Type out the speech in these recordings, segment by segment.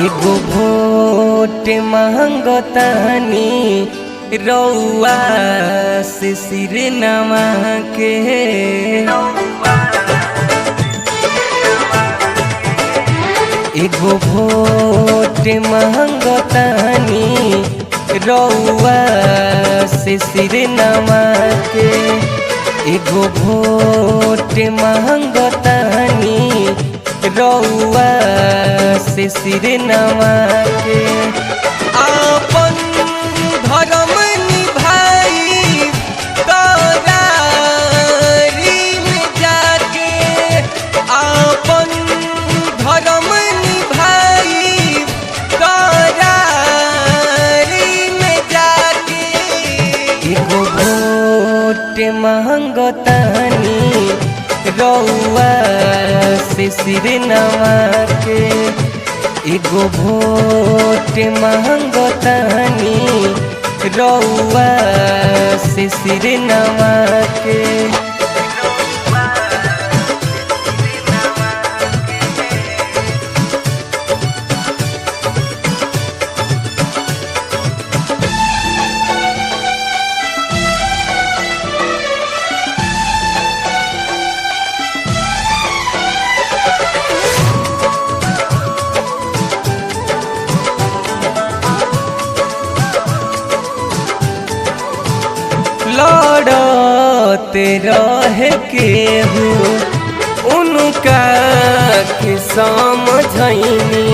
एगो भोट मांगतानी रउआ से सिर नवा के। एगो भोट मांगतानी रउआ से सिर नवा के। एगो भोट मांगतानी रउआ से सिर नवा के। आपन धर्म निभाई तोरारी में जाके। आपन धर्म निभाई तोरारी में जाके। एगो वोट मांगतानी रउआ से सिर नवा के। एगो वोट मांगतानी रउआ से सिर नवा के। लड़ते रहे केहू उनका के समझैनी।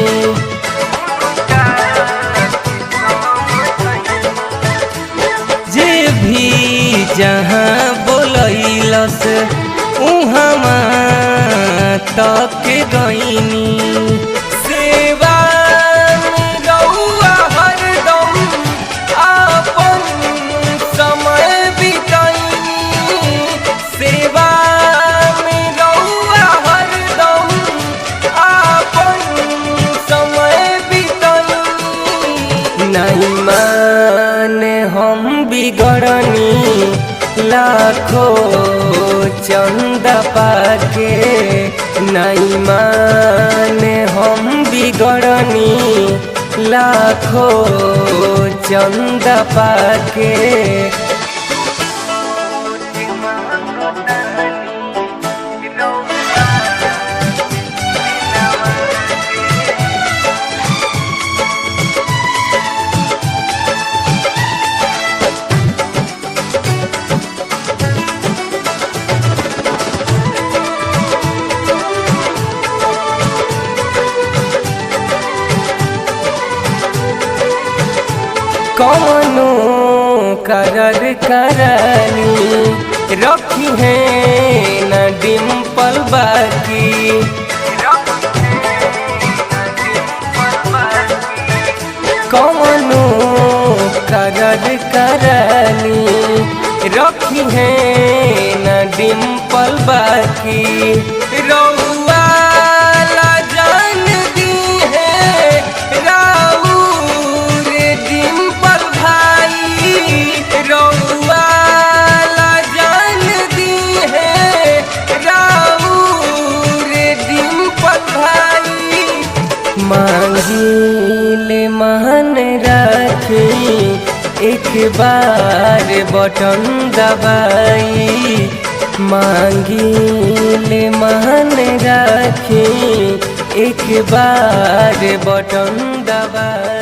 जे भी जहाँ बोलैलस उहाँ तक गईनी। सेवा में रउआ हरदम आपन समय बितैनी। सेवा में रउआ हरदम आपन समय बितैनी। नहीं माने हम बिगड़नी लाखों चंदा पाके। नहीं माने हम बिगड़नी लाखों चंदा पाके। कौनो करर करनी रखी है न डिम्पल बाकी। कौनो करर करनी रखी है न डिम्पल बाकी। रउआ ला जान दी है राउर डिम्पल भाई। रउआ ला जान दी है राउर डिम्पल भाई। मांगिले मान राखी एक बार बटन दबाई। मांगिले मान राखी एक बार बटन दबाई।